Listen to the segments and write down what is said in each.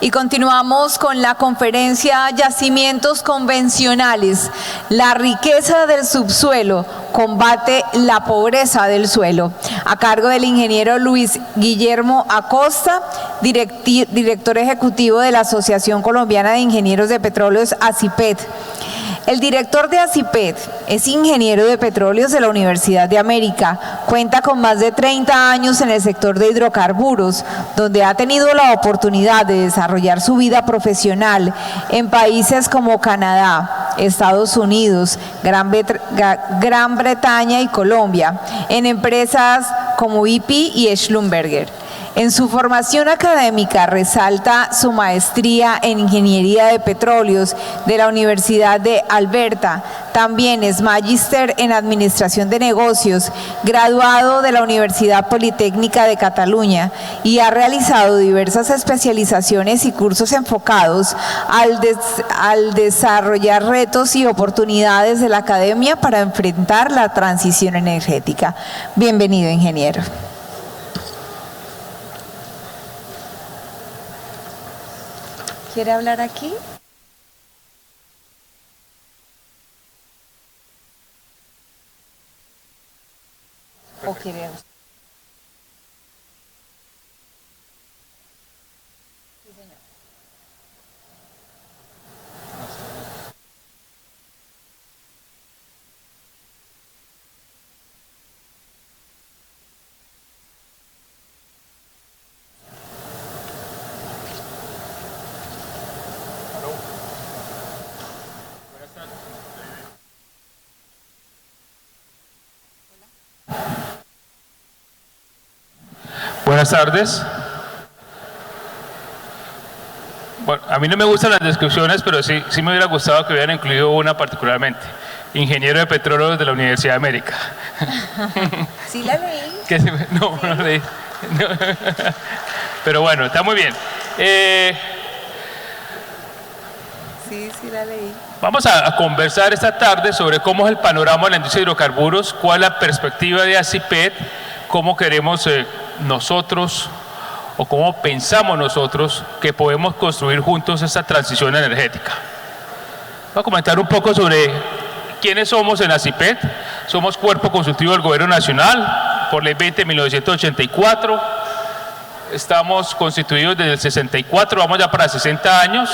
Y continuamos con la conferencia Yacimientos Convencionales, la riqueza del subsuelo, combate la pobreza del suelo, a cargo del ingeniero Luis Guillermo Acosta, director ejecutivo de la Asociación Colombiana de Ingenieros de Petróleos, ASIPET. El director de ASIPET es ingeniero de petróleos de la Universidad de América, cuenta con más de 30 años en el sector de hidrocarburos, donde ha tenido la oportunidad de desarrollar su vida profesional en países como Canadá, Estados Unidos, Gran Bretaña y Colombia, en empresas como BP y Schlumberger. En su formación académica resalta su maestría en Ingeniería de Petróleos de la Universidad de Alberta. También es magíster en Administración de Negocios, graduado de la Universidad Politécnica de Cataluña y ha realizado diversas especializaciones y cursos enfocados al desarrollar retos y oportunidades de la academia para enfrentar la transición energética. Bienvenido, ingeniero. ¿Quiere hablar aquí? ¿O quiere usted? Sí, señor. Buenas tardes. Bueno, a mí no me gustan las descripciones, pero sí me hubiera gustado que hubieran incluido una particularmente. Ingeniero de petróleos de la Universidad de América. ¿Sí la leí? No, no la leí. No. Pero bueno, está muy bien. Sí la leí. Vamos a conversar esta tarde sobre cómo es el panorama de la industria de hidrocarburos, cuál es la perspectiva de ASIPET, cómo queremos nosotros o cómo pensamos nosotros que podemos construir juntos esta transición energética. Voy a comentar un poco sobre quiénes somos en ASIPET. Somos Cuerpo Consultivo del Gobierno Nacional por Ley 20 de 1984. Estamos constituidos desde el 64, vamos ya para 60 años.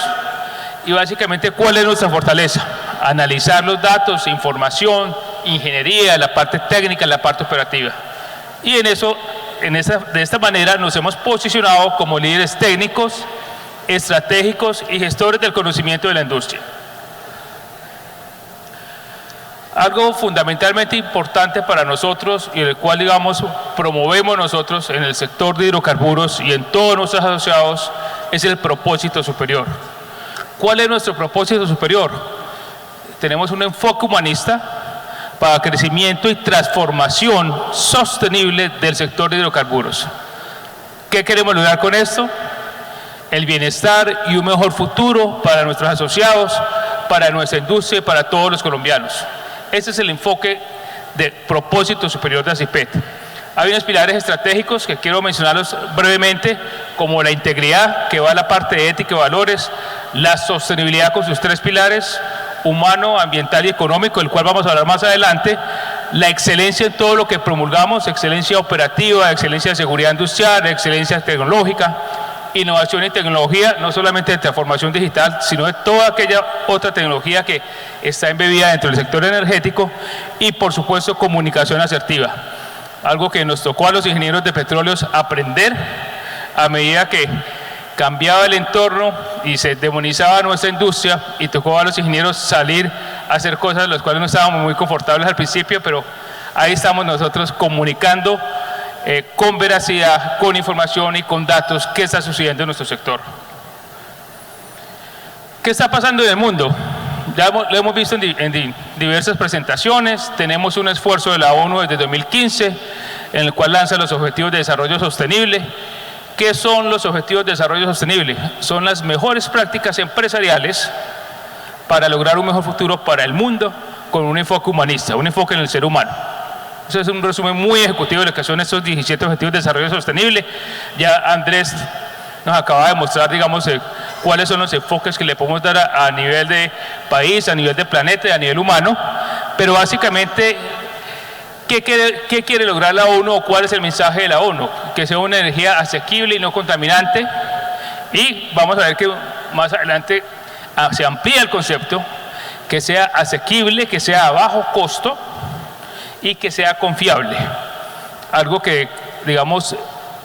Y básicamente, ¿cuál es nuestra fortaleza? Analizar los datos, información, ingeniería, la parte técnica, la parte operativa. Y de esta manera nos hemos posicionado como líderes técnicos, estratégicos y gestores del conocimiento de la industria. Algo fundamentalmente importante para nosotros y el cual, digamos, promovemos nosotros en el sector de hidrocarburos y en todos nuestros asociados es el propósito superior. ¿Cuál es nuestro propósito superior? Tenemos un enfoque humanista para crecimiento y transformación sostenible del sector de hidrocarburos. ¿Qué queremos lograr con esto? El bienestar y un mejor futuro para nuestros asociados, para nuestra industria y para todos los colombianos. Ese es el enfoque de propósito superior de ASIPET. Hay unos pilares estratégicos que quiero mencionarlos brevemente, como la integridad, que va a la parte de ética y valores, la sostenibilidad con sus 3 pilares, humano, ambiental y económico, del cual vamos a hablar más adelante, la excelencia en todo lo que promulgamos, excelencia operativa, excelencia de seguridad industrial, excelencia tecnológica, innovación y tecnología, no solamente de transformación digital, sino de toda aquella otra tecnología que está embebida dentro del sector energético, y por supuesto comunicación asertiva, algo que nos tocó a los ingenieros de petróleos aprender a medida que cambiaba el entorno y se demonizaba nuestra industria, y tocó a los ingenieros salir a hacer cosas de las cuales no estábamos muy confortables al principio, pero ahí estamos nosotros comunicando con veracidad, con información y con datos qué está sucediendo en nuestro sector. ¿Qué está pasando en el mundo? Ya lo hemos visto en diversas presentaciones. Tenemos un esfuerzo de la ONU desde 2015 en el cual lanza los Objetivos de Desarrollo Sostenible. ¿Qué son los Objetivos de Desarrollo Sostenible? Son las mejores prácticas empresariales para lograr un mejor futuro para el mundo con un enfoque humanista, un enfoque en el ser humano. Eso es un resumen muy ejecutivo de lo que son estos 17 Objetivos de Desarrollo Sostenible. Ya Andrés nos acaba de mostrar, digamos, cuáles son los enfoques que le podemos dar a nivel de país, a nivel de planeta y a nivel humano, pero básicamente, ¿qué quiere lograr la ONU o cuál es el mensaje de la ONU? Que sea una energía asequible y no contaminante, y vamos a ver que más adelante se amplía el concepto, que sea asequible, que sea a bajo costo y que sea confiable. Algo que, digamos,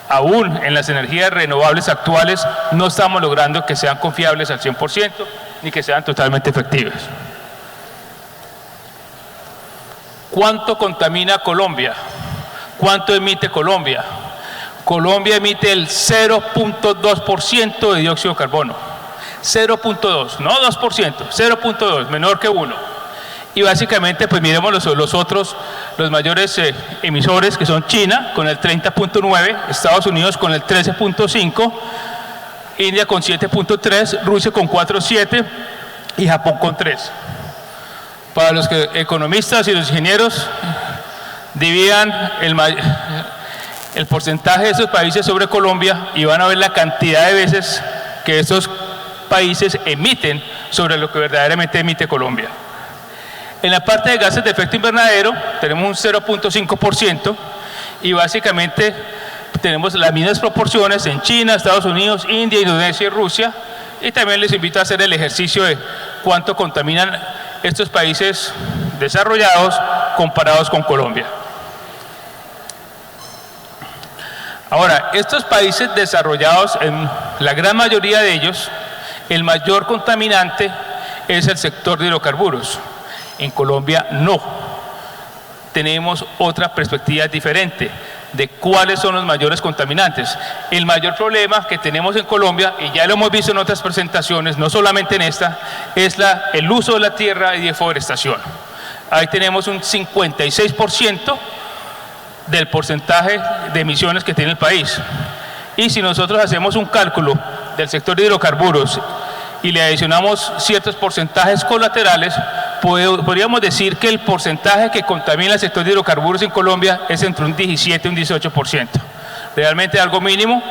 aún en las energías renovables actuales no estamos logrando que sean confiables al 100% ni que sean totalmente efectivas. ¿Cuánto contamina Colombia? ¿Cuánto emite Colombia? Colombia emite el 0.2% de dióxido de carbono. 0.2, no 2%, 0.2, menor que 1. Y básicamente, pues miremos los mayores emisores, que son China con el 30.9, Estados Unidos con el 13.5, India con 7.3, Rusia con 4.7 y Japón con 3. Para los economistas y los ingenieros, dividan el porcentaje de esos países sobre Colombia y van a ver la cantidad de veces que estos países emiten sobre lo que verdaderamente emite Colombia. En la parte de gases de efecto invernadero tenemos un 0.5% y básicamente tenemos las mismas proporciones en China, Estados Unidos, India, Indonesia y Rusia, y también les invito a hacer el ejercicio de cuánto contaminan estos países desarrollados comparados con Colombia. Ahora, estos países desarrollados, en la gran mayoría de ellos, el mayor contaminante es el sector de hidrocarburos. En Colombia no. Tenemos otra perspectiva diferente de cuáles son los mayores contaminantes. El mayor problema que tenemos en Colombia, y ya lo hemos visto en otras presentaciones, no solamente en esta, es el uso de la tierra y deforestación. Ahí tenemos un 56% del porcentaje de emisiones que tiene el país. Y si nosotros hacemos un cálculo del sector de hidrocarburos y le adicionamos ciertos porcentajes colaterales, podríamos decir que el porcentaje que contamina el sector de hidrocarburos en Colombia es entre un 17 y un 18%. Realmente algo mínimo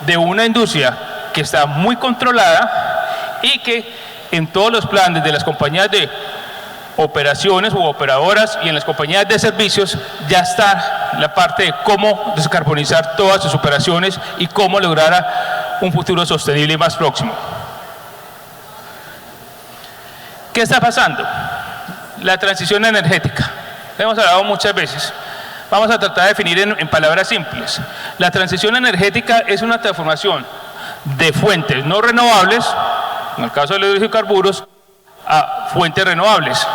de una industria que está muy controlada y que en todos los planes de las compañías de operaciones u operadoras y en las compañías de servicios ya está la parte de cómo descarbonizar todas sus operaciones y cómo lograr un futuro sostenible y más próximo. ¿Qué está pasando? La transición energética. Hemos hablado muchas veces. Vamos a tratar de definir en palabras simples. La transición energética es una transformación de fuentes no renovables, en el caso de los hidrocarburos, a fuentes renovables.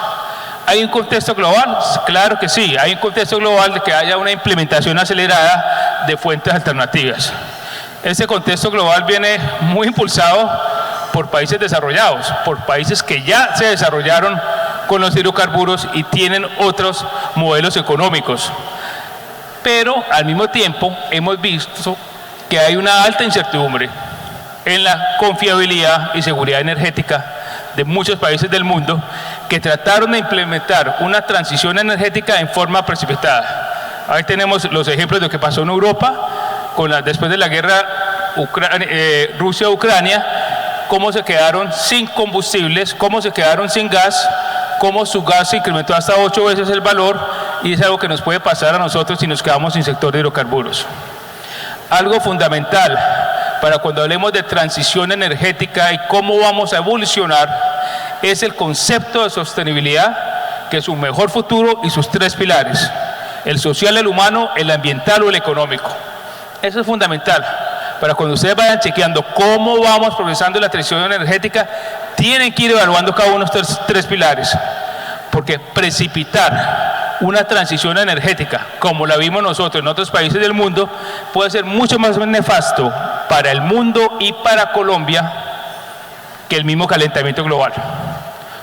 ¿Hay un contexto global? Claro que sí, hay un contexto global de que haya una implementación acelerada de fuentes alternativas. Este contexto global viene muy impulsado por países desarrollados, por países que ya se desarrollaron con los hidrocarburos y tienen otros modelos económicos. Pero al mismo tiempo hemos visto que hay una alta incertidumbre en la confiabilidad y seguridad energética de muchos países del mundo que trataron de implementar una transición energética en forma precipitada. Ahí tenemos los ejemplos de lo que pasó en Europa después de la guerra Rusia-Ucrania, cómo se quedaron sin combustibles, cómo se quedaron sin gas, cómo su gas se incrementó hasta 8 veces el valor, y es algo que nos puede pasar a nosotros si nos quedamos sin sector de hidrocarburos. Algo fundamental para cuando hablemos de transición energética y cómo vamos a evolucionar es el concepto de sostenibilidad, que es un mejor futuro y sus 3 pilares: el social, el humano, el ambiental o el económico. Eso es fundamental. Para cuando ustedes vayan chequeando cómo vamos progresando en la transición energética, tienen que ir evaluando cada uno de estos 3 pilares, porque precipitar una transición energética, como la vimos nosotros en otros países del mundo, puede ser mucho más nefasto para el mundo y para Colombia que el mismo calentamiento global.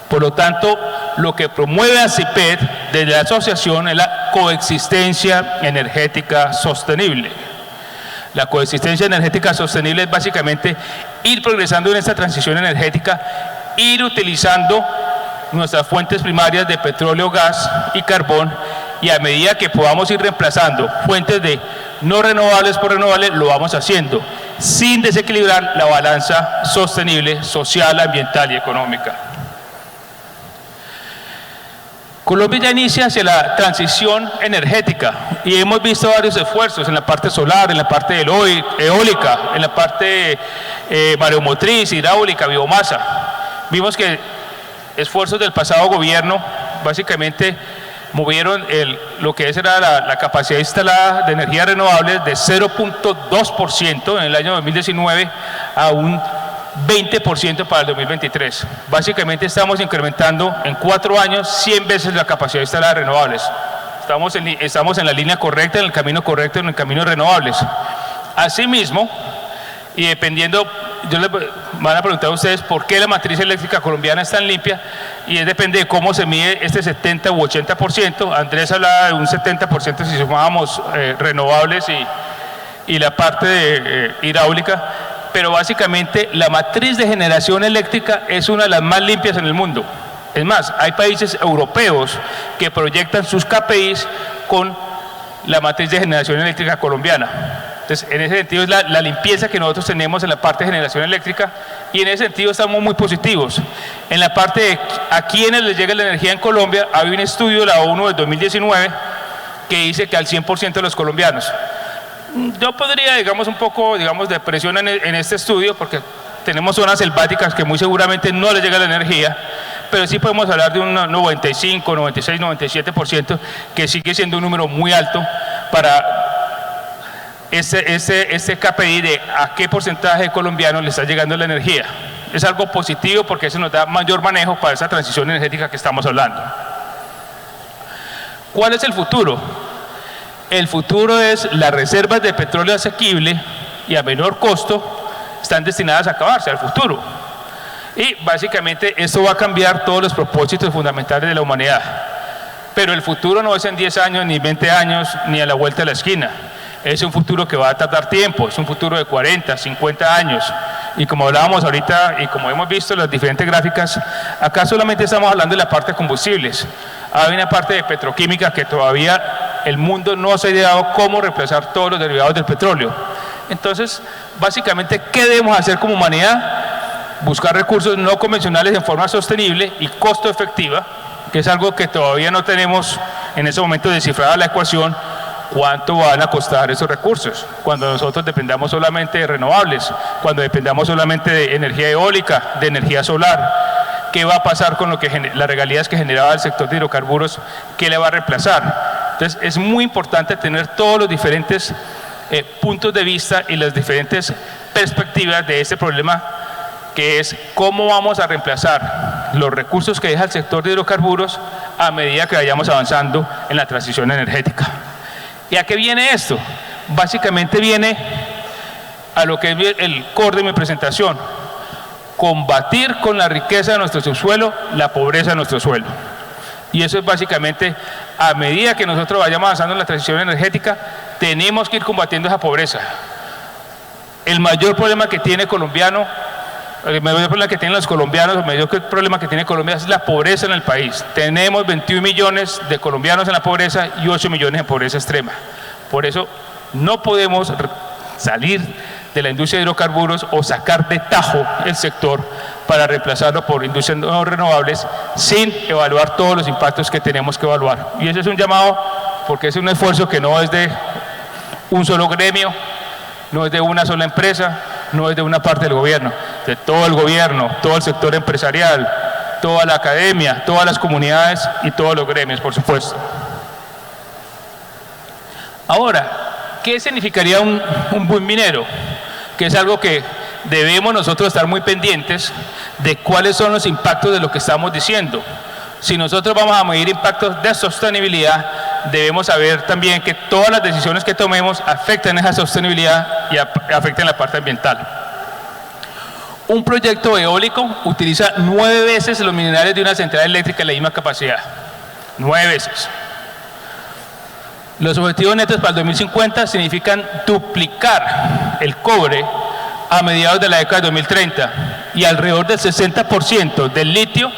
Por lo tanto, lo que promueve ACIPED desde la asociación es la coexistencia energética sostenible. La coexistencia energética sostenible es básicamente ir progresando en esta transición energética, ir utilizando nuestras fuentes primarias de petróleo, gas y carbón, y a medida que podamos ir reemplazando fuentes de no renovables por renovables, lo vamos haciendo. sin desequilibrar la balanza sostenible, social, ambiental y económica. Colombia ya inicia hacia la transición energética y hemos visto varios esfuerzos en la parte solar, en la parte eólica, en la parte mareomotriz, hidráulica, biomasa. Vimos que esfuerzos del pasado gobierno básicamente movieron lo que era la capacidad instalada de energías renovables de 0.2% en el año 2019 a un 20% para el 2023. Básicamente estamos incrementando en 4 años 100 veces la capacidad instalada de renovables. Estamos en la línea correcta, en el camino correcto, en el camino de renovables. Asimismo, y dependiendo, les van a preguntar a ustedes por qué la matriz eléctrica colombiana es tan limpia, y depende de cómo se mide este 70 u 80%. Andrés hablaba de un 70% si sumábamos renovables y la parte hidráulica. Pero básicamente la matriz de generación eléctrica es una de las más limpias en el mundo. Es más, hay países europeos que proyectan sus KPIs con la matriz de generación eléctrica colombiana. Entonces, en ese sentido es la limpieza que nosotros tenemos en la parte de generación eléctrica, y en ese sentido estamos muy positivos. En la parte de a quiénes les llega la energía en Colombia, hay un estudio de la ONU del 2019 que dice que al 100% de los colombianos. Yo podría, digamos, un poco, digamos, de presión en este estudio, porque tenemos zonas selváticas que muy seguramente no les llega la energía, pero sí podemos hablar de un 95, 96, 97%, que sigue siendo un número muy alto para este KPI de a qué porcentaje de colombianos le está llegando la energía. Es algo positivo porque eso nos da mayor manejo para esa transición energética que estamos hablando. ¿Cuál es el futuro? El futuro es las reservas de petróleo asequible y a menor costo están destinadas a acabarse al futuro. Y básicamente esto va a cambiar todos los propósitos fundamentales de la humanidad. Pero el futuro no es en 10 años, ni 20 años, ni a la vuelta de la esquina. Es un futuro que va a tardar tiempo, es un futuro de 40, 50 años. Y como hablábamos ahorita y como hemos visto en las diferentes gráficas, acá solamente estamos hablando de la parte de combustibles. Hay una parte de petroquímica que todavía el mundo no se ha ideado cómo reemplazar todos los derivados del petróleo. Entonces, básicamente, ¿qué debemos hacer como humanidad? Buscar recursos no convencionales en forma sostenible y costo efectiva, que es algo que todavía no tenemos en ese momento descifrada la ecuación. ¿Cuánto van a costar esos recursos? Cuando nosotros dependamos solamente de renovables, cuando dependamos solamente de energía eólica, de energía solar, ¿qué va a pasar con las regalías que generaba el sector de hidrocarburos? ¿Qué le va a reemplazar? Entonces, es muy importante tener todos los diferentes puntos de vista y las diferentes perspectivas de este problema, que es cómo vamos a reemplazar los recursos que deja el sector de hidrocarburos a medida que vayamos avanzando en la transición energética. ¿Y a qué viene esto? Básicamente viene a lo que es el core de mi presentación: combatir con la riqueza de nuestro subsuelo la pobreza de nuestro suelo. Y eso es básicamente, a medida que nosotros vayamos avanzando en la transición energética, tenemos que ir combatiendo esa pobreza. El mayor problema que tiene colombiano, el mayor problema que tienen los colombianos, el mayor problema que tiene Colombia es la pobreza en el país. Tenemos 21 millones de colombianos en la pobreza y 8 millones en pobreza extrema. Por eso no podemos salir de la industria de hidrocarburos o sacar de tajo el sector para reemplazarlo por industrias no renovables sin evaluar todos los impactos que tenemos que evaluar. Y ese es un llamado, porque es un esfuerzo que no es de un solo gremio, no es de una sola empresa, no es de una parte del gobierno, de todo el gobierno, todo el sector empresarial, toda la academia, todas las comunidades y todos los gremios, por supuesto. Ahora, ¿qué significaría un buen minero? Que es algo que debemos nosotros estar muy pendientes de cuáles son los impactos de lo que estamos diciendo. Si nosotros vamos a medir impactos de sostenibilidad, debemos saber también que todas las decisiones que tomemos afectan esa sostenibilidad y afectan la parte ambiental. Un proyecto eólico utiliza 9 veces los minerales de una central eléctrica de la misma capacidad. 9 veces. Los objetivos netos para el 2050 significan duplicar el cobre a mediados de la década de 2030, y alrededor del 60% del litio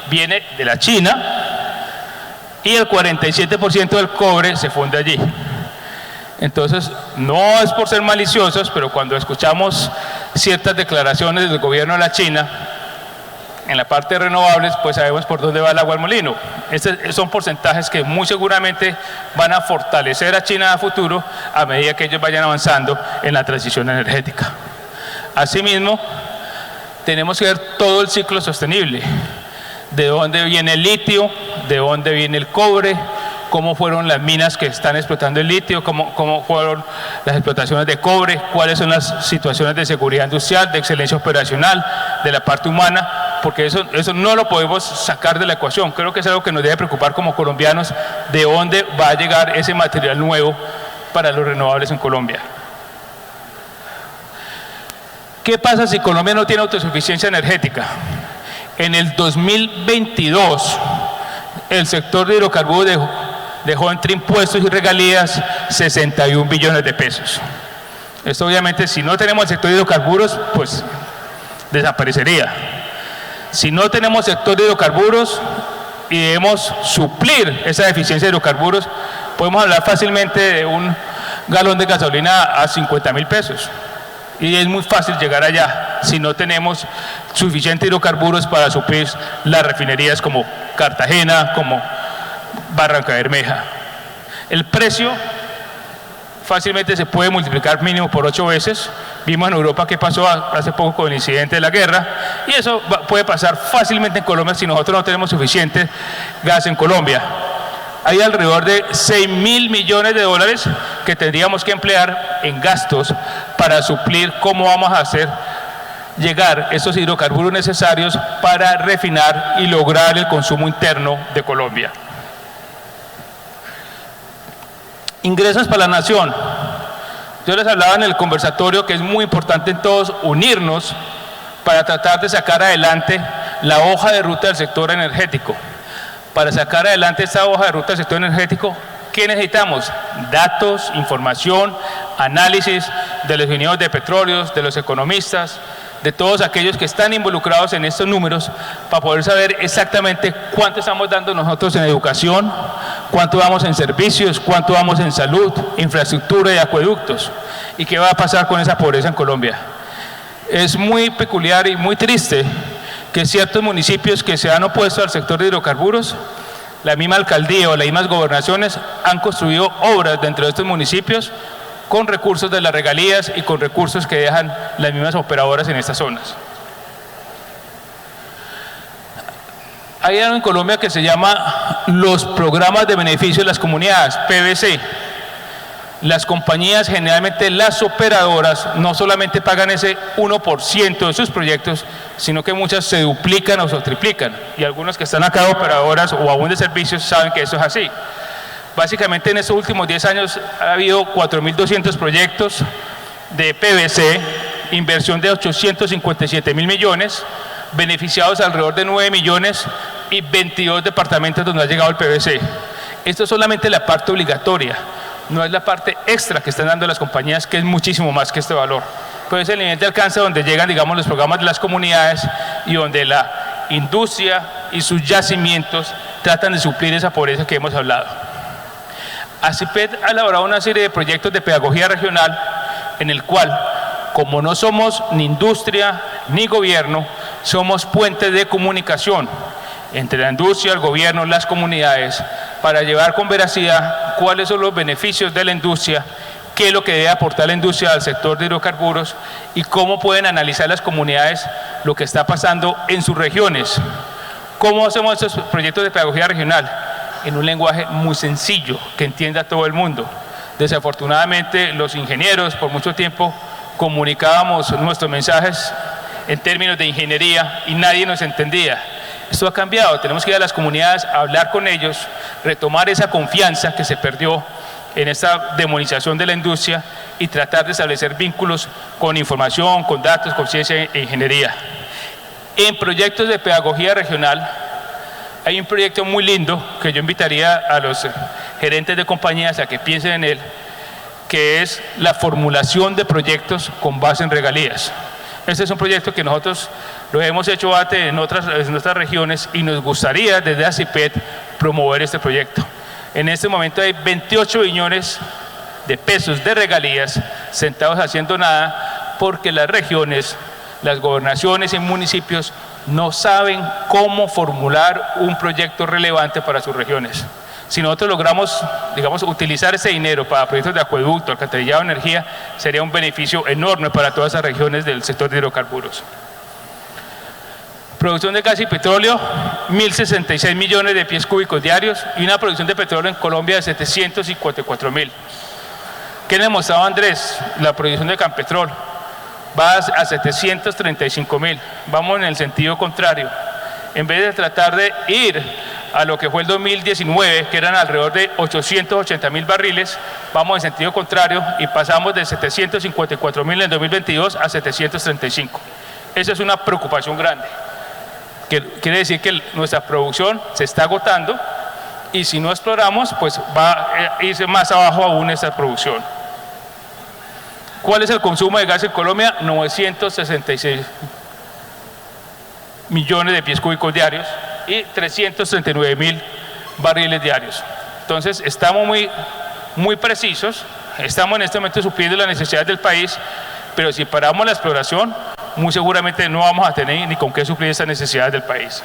viene de la China y el 47% del cobre se funde allí. Entonces, no es por ser maliciosos, pero cuando escuchamos ciertas declaraciones del gobierno de la China, en la parte de renovables, pues sabemos por dónde va el agua al molino. Estos son porcentajes que muy seguramente van a fortalecer a China a futuro a medida que ellos vayan avanzando en la transición energética. Asimismo, tenemos que ver todo el ciclo sostenible. De dónde viene el litio, de dónde viene el cobre, cómo fueron las minas que están explotando el litio, cómo fueron las explotaciones de cobre, cuáles son las situaciones de seguridad industrial, de excelencia operacional, de la parte humana, porque eso no lo podemos sacar de la ecuación. Creo que es algo que nos debe preocupar como colombianos, de dónde va a llegar ese material nuevo para los renovables en Colombia. ¿Qué pasa si Colombia no tiene autosuficiencia energética? En el 2022, el sector de hidrocarburos dejó entre impuestos y regalías 61 billones de pesos. Esto obviamente, si no tenemos el sector de hidrocarburos, pues desaparecería. Si no tenemos sector de hidrocarburos y debemos suplir esa deficiencia de hidrocarburos, podemos hablar fácilmente de un galón de gasolina a 50.000 pesos. Y es muy fácil llegar allá si no tenemos suficientes hidrocarburos para suplir las refinerías como Cartagena, como Barranca Bermeja. El precio fácilmente se puede multiplicar mínimo por 8 veces. Vimos en Europa qué pasó hace poco con el incidente de la guerra, y eso puede pasar fácilmente en Colombia si nosotros no tenemos suficiente gas en Colombia. Hay alrededor de 6.000 millones de dólares que tendríamos que emplear en gastos para suplir cómo vamos a hacer llegar esos hidrocarburos necesarios para refinar y lograr el consumo interno de Colombia. Ingresos para la nación. Yo les hablaba en el conversatorio que es muy importante en todos unirnos para tratar de sacar adelante la hoja de ruta del sector energético. Para sacar adelante esta hoja de ruta del sector energético, ¿qué necesitamos? Datos, información, análisis de los ingenieros de petróleos, de los economistas, de todos aquellos que están involucrados en estos números, para poder saber exactamente cuánto estamos dando nosotros en educación, cuánto vamos en servicios, cuánto vamos en salud, infraestructura y acueductos, y qué va a pasar con esa pobreza en Colombia. Es muy peculiar y muy triste que ciertos municipios que se han opuesto al sector de hidrocarburos, la misma alcaldía o las mismas gobernaciones han construido obras dentro de estos municipios con recursos de las regalías y con recursos que dejan las mismas operadoras en estas zonas. Hay algo en Colombia que se llama los programas de beneficio de las comunidades, PBC. Las compañías, generalmente las operadoras, no solamente pagan ese 1% de sus proyectos, sino que muchas se duplican o se triplican. Y algunos que están acá, operadoras o aún de servicios, saben que eso es así. Básicamente en estos últimos 10 años ha habido 4.200 proyectos de PBC, inversión de 857.000 millones, beneficiados alrededor de 9 millones y 22 departamentos donde ha llegado el PBC. Esto es solamente la parte obligatoria, no es la parte extra que están dando las compañías, que es muchísimo más que este valor. Pues es el nivel de alcance donde llegan, digamos, los programas de las comunidades y donde la industria y sus yacimientos tratan de suplir esa pobreza que hemos hablado. ACIPET ha elaborado una serie de proyectos de pedagogía regional en el cual, como no somos ni industria ni gobierno, somos puentes de comunicación entre la industria, el gobierno, las comunidades, para llevar con veracidad cuáles son los beneficios de la industria, qué es lo que debe aportar la industria al sector de hidrocarburos y cómo pueden analizar las comunidades lo que está pasando en sus regiones. ¿Cómo hacemos estos proyectos de pedagogía regional? En un lenguaje muy sencillo, que entienda todo el mundo. Desafortunadamente, los ingenieros por mucho tiempo comunicábamos nuestros mensajes en términos de ingeniería y nadie nos entendía. Esto ha cambiado, tenemos que ir a las comunidades a hablar con ellos, retomar esa confianza que se perdió en esta demonización de la industria y tratar de establecer vínculos con información, con datos, con ciencia e ingeniería. En proyectos de pedagogía regional hay un proyecto muy lindo que yo invitaría a los gerentes de compañías a que piensen en él, que es la formulación de proyectos con base en regalías. Este es un proyecto que nosotros lo hemos hecho en nuestras regiones y nos gustaría desde ACIPET promover este proyecto. En este momento hay 28 billones de pesos de regalías sentados haciendo nada, porque las regiones, las gobernaciones y municipios no saben cómo formular un proyecto relevante para sus regiones. Si nosotros logramos, digamos, utilizar ese dinero para proyectos de acueducto, alcantarillado, energía, sería un beneficio enorme para todas esas regiones del sector de hidrocarburos. Producción de gas y petróleo, 1.066 millones de pies cúbicos diarios y una producción de petróleo en Colombia de 754.000. ¿Qué le mostraba Andrés? La producción de Campetrol va a 735.000. Vamos en el sentido contrario. En vez de tratar de ir a lo que fue el 2019, que eran alrededor de 880.000 barriles, vamos en sentido contrario y pasamos de 754.000 en el 2022 a 735. Esa es una preocupación grande. Quiere decir que nuestra producción se está agotando y si no exploramos, pues va a irse más abajo aún esta producción. ¿Cuál es el consumo de gas en Colombia? 966 millones de pies cúbicos diarios y 339.000 barriles diarios. Entonces, estamos muy precisos, estamos en este momento supliendo las necesidades del país, pero si paramos la exploración, muy seguramente no vamos a tener ni con qué suplir esas necesidades del país.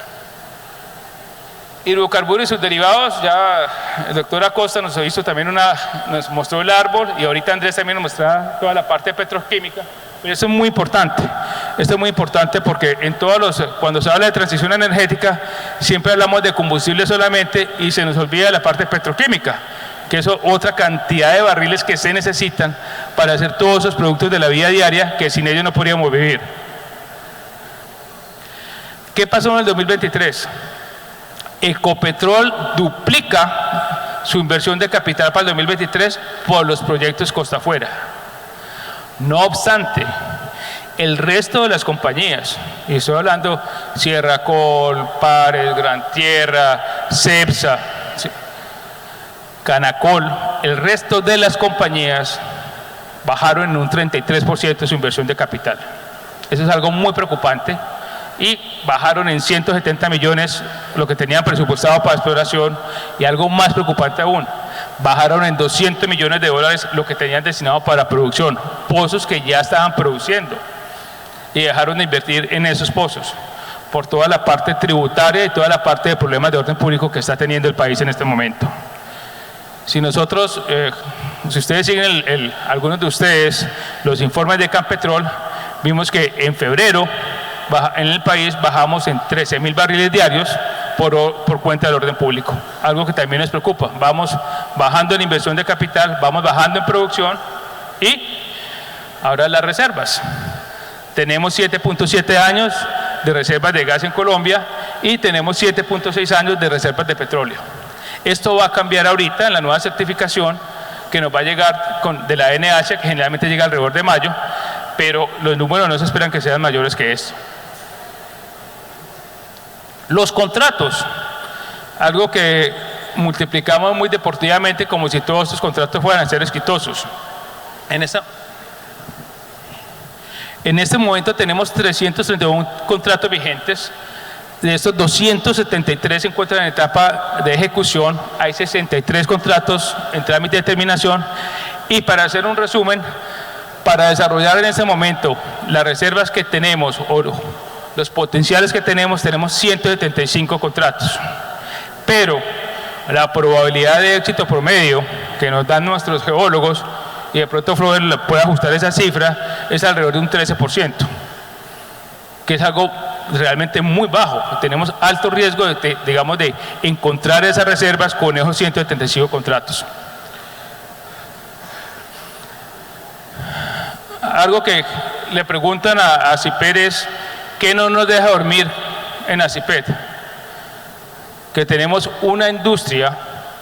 Hidrocarburos y sus derivados, ya el doctor Acosta nos hizo también nos mostró el árbol y ahorita Andrés también nos mostraba toda la parte petroquímica. Pero eso es muy importante, esto es muy importante porque cuando se habla de transición energética siempre hablamos de combustible solamente y se nos olvida la parte petroquímica, que es otra cantidad de barriles que se necesitan para hacer todos esos productos de la vida diaria que sin ellos no podríamos vivir. ¿Qué pasó en el 2023? Ecopetrol duplica su inversión de capital para el 2023 por los proyectos costa afuera. No obstante, el resto de las compañías, y estoy hablando Sierra Col, Pares, Gran Tierra, Cepsa, Canacol, el resto de las compañías bajaron en un 33% su inversión de capital. Eso es algo muy preocupante. Y bajaron en 170 millones lo que tenían presupuestado para exploración y algo más preocupante aún, bajaron en 200 millones de dólares lo que tenían destinado para producción, pozos que ya estaban produciendo y dejaron de invertir en esos pozos por toda la parte tributaria y toda la parte de problemas de orden público que está teniendo el país en este momento. Si nosotros, si ustedes siguen algunos de ustedes los informes de Campetrol, vimos que en febrero en el país bajamos en 13.000 barriles diarios por cuenta del orden público, algo que también nos preocupa. Vamos bajando en inversión de capital, vamos bajando en producción y ahora las reservas. Tenemos 7.7 años de reservas de gas en Colombia y tenemos 7.6 años de reservas de petróleo. Esto va a cambiar ahorita en la nueva certificación que nos va a llegar de la NH, que generalmente llega alrededor de mayo, pero los números no se esperan que sean mayores que esto. Los contratos, algo que multiplicamos muy deportivamente como si todos estos contratos fueran a ser exitosos. En este momento tenemos 331 contratos vigentes, de estos 273 se encuentran en etapa de ejecución, hay 63 contratos en trámite de terminación y para hacer un resumen, para desarrollar en este momento las reservas que tenemos o los potenciales que tenemos 175 contratos, pero la probabilidad de éxito promedio que nos dan nuestros geólogos, y de pronto Flover puede ajustar esa cifra, es alrededor de un 13%, que es algo realmente muy bajo. Tenemos alto riesgo de encontrar esas reservas con esos 175 contratos. Algo que le preguntan a ACIPET es ¿qué no nos deja dormir en ACIPET? Que tenemos una industria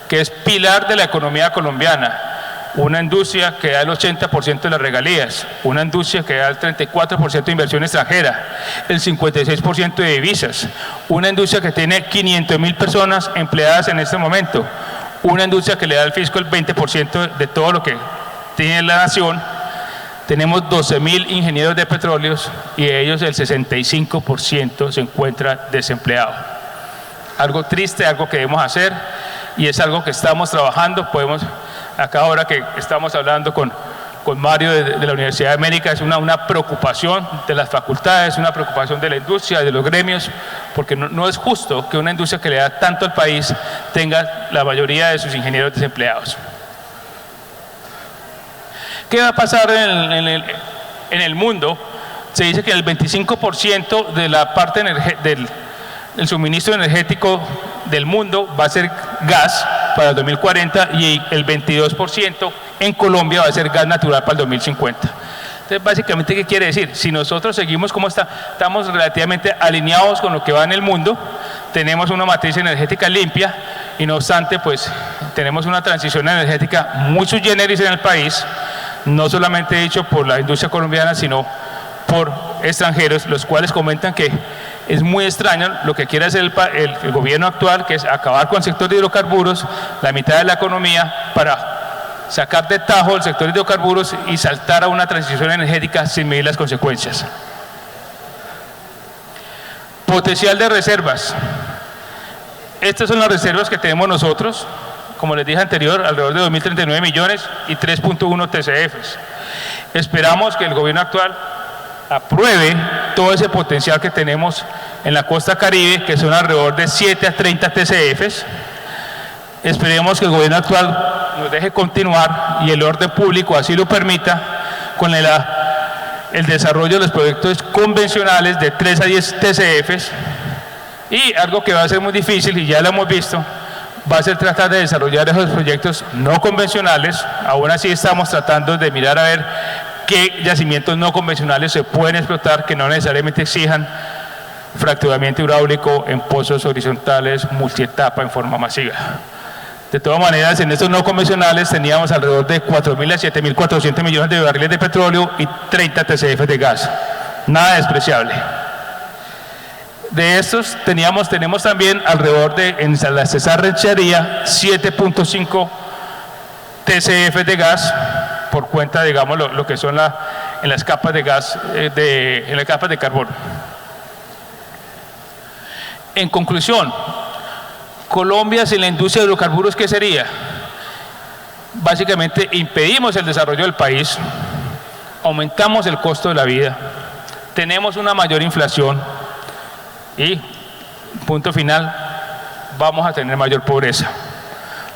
que es pilar de la economía colombiana, una industria que da el 80% de las regalías, una industria que da el 34% de inversión extranjera, el 56% de divisas, una industria que tiene 500.000 personas empleadas en este momento, una industria que le da al fisco el 20% de todo lo que tiene la nación. Tenemos 12.000 ingenieros de petróleos y de ellos el 65% se encuentra desempleado. Algo triste, algo que debemos hacer y es algo que estamos trabajando. acá ahora que estamos hablando con Mario de la Universidad de América, es una preocupación de las facultades, una preocupación de la industria, de los gremios, porque no es justo que una industria que le da tanto al país tenga la mayoría de sus ingenieros desempleados. ¿Qué va a pasar en el mundo? Se dice que el 25% de la parte del suministro energético del mundo va a ser gas para el 2040 y el 22% en Colombia va a ser gas natural para el 2050. Entonces, básicamente, ¿qué quiere decir? Si nosotros seguimos como estamos relativamente alineados con lo que va en el mundo, tenemos una matriz energética limpia y no obstante, pues tenemos una transición energética muy sui generis en el país, no solamente dicho por la industria colombiana, sino por extranjeros, los cuales comentan que es muy extraño lo que quiere hacer el gobierno actual, que es acabar con el sector de hidrocarburos, la mitad de la economía, para sacar de tajo el sector de hidrocarburos y saltar a una transición energética sin medir las consecuencias. Potencial de reservas. Estas son las reservas que tenemos nosotros, como les dije anterior, alrededor de 2.039 millones y 3.1 TCFs. Esperamos que el gobierno actual apruebe todo ese potencial que tenemos en la costa caribe, que son alrededor de 7 a 30 TCFs. Esperemos que el gobierno actual nos deje continuar y el orden público así lo permita con el desarrollo de los proyectos convencionales de 3 a 10 TCFs, y algo que va a ser muy difícil y ya lo hemos visto va a ser tratar de desarrollar esos proyectos no convencionales. Aún así estamos tratando de mirar a ver qué yacimientos no convencionales se pueden explotar que no necesariamente exijan fracturamiento hidráulico en pozos horizontales multietapa en forma masiva. De todas maneras, en estos no convencionales teníamos alrededor de 4.000 a 7.400 millones de barriles de petróleo y 30 TCF de gas. Nada despreciable. De estos tenemos también alrededor de, en la Cesar Ranchería, 7.5 TCF de gas por cuenta, digamos, lo que son en las capas de gas, en las capas de carbono. En conclusión, Colombia sin la industria de hidrocarburos, ¿qué sería? Básicamente impedimos el desarrollo del país, aumentamos el costo de la vida, tenemos una mayor inflación y, punto final, vamos a tener mayor pobreza.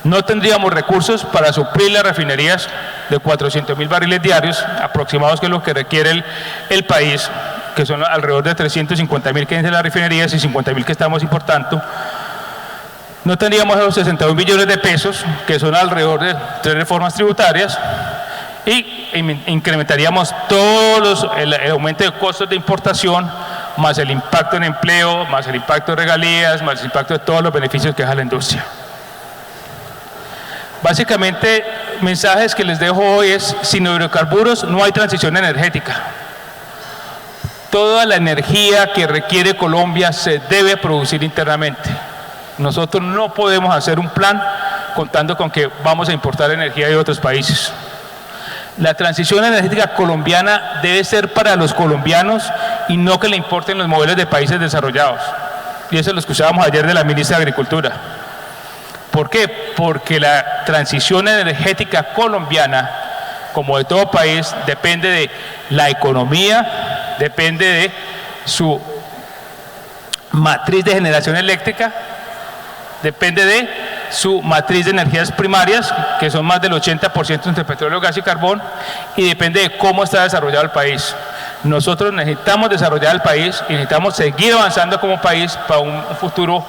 No tendríamos recursos para suplir las refinerías de 400.000 barriles diarios aproximados, que es lo que requiere el país, que son alrededor de 350.000 que hay en las refinerías y 50.000 que estamos importando. No tendríamos esos 61 billones de pesos, que son alrededor de 3 reformas tributarias, y incrementaríamos el aumento de costos de importación, más el impacto en empleo, más el impacto de regalías, más el impacto de todos los beneficios que deja la industria. Básicamente, mensajes que les dejo hoy es: sin hidrocarburos no hay transición energética. Toda la energía que requiere Colombia se debe producir internamente. Nosotros no podemos hacer un plan contando con que vamos a importar energía de otros países. La transición energética colombiana debe ser para los colombianos y no que le importen los modelos de países desarrollados. Y eso lo escuchábamos ayer de la ministra de Agricultura. ¿Por qué? Porque la transición energética colombiana, como de todo país, depende de la economía, depende de su matriz de generación eléctrica, depende de su matriz de energías primarias, que son más del 80% entre petróleo, gas y carbón, y depende de cómo está desarrollado el país. Nosotros necesitamos desarrollar el país y necesitamos seguir avanzando como país para un futuro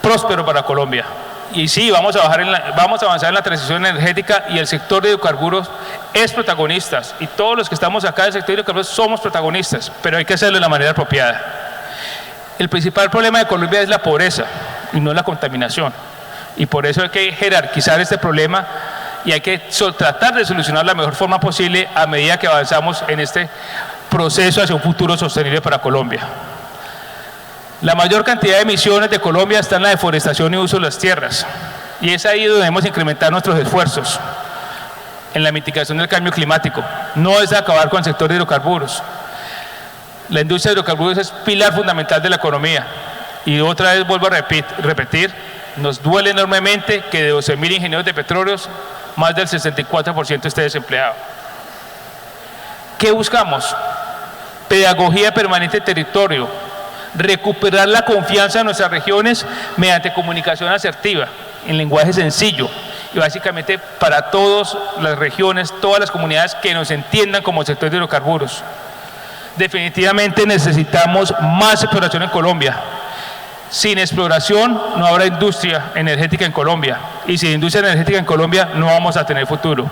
próspero para Colombia. Y sí, vamos a avanzar en la transición energética, y el sector de hidrocarburos es protagonista, y todos los que estamos acá del sector de hidrocarburos somos protagonistas, pero hay que hacerlo de la manera apropiada. El principal problema de Colombia es la pobreza y no la contaminación, y por eso hay que jerarquizar este problema y hay que tratar de solucionar de la mejor forma posible a medida que avanzamos en este proceso hacia un futuro sostenible para Colombia. La mayor cantidad de emisiones de Colombia está en la deforestación y uso de las tierras, y es ahí donde debemos incrementar nuestros esfuerzos en la mitigación del cambio climático. No es acabar con el sector de hidrocarburos. La industria de hidrocarburos es pilar fundamental de la economía, y otra vez vuelvo a repetir, nos duele enormemente que de 12.000 ingenieros de petróleos más del 64% esté desempleado. ¿Qué buscamos? Pedagogía permanente en territorio, recuperar la confianza de nuestras regiones mediante comunicación asertiva, en lenguaje sencillo, y básicamente para todas las regiones, todas las comunidades que nos entiendan como sector de hidrocarburos. Definitivamente necesitamos más exploración en Colombia. Sin exploración no habrá industria energética en Colombia, y sin industria energética en Colombia no vamos a tener futuro.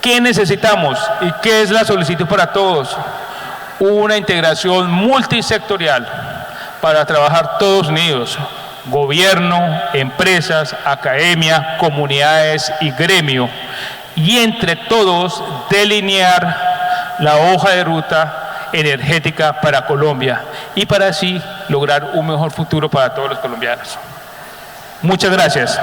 ¿Qué necesitamos y qué es la solicitud para todos? Una integración multisectorial para trabajar todos unidos, gobierno, empresas, academia, comunidades y gremio, y entre todos delinear la hoja de ruta energética para Colombia y para así lograr un mejor futuro para todos los colombianos. Muchas gracias.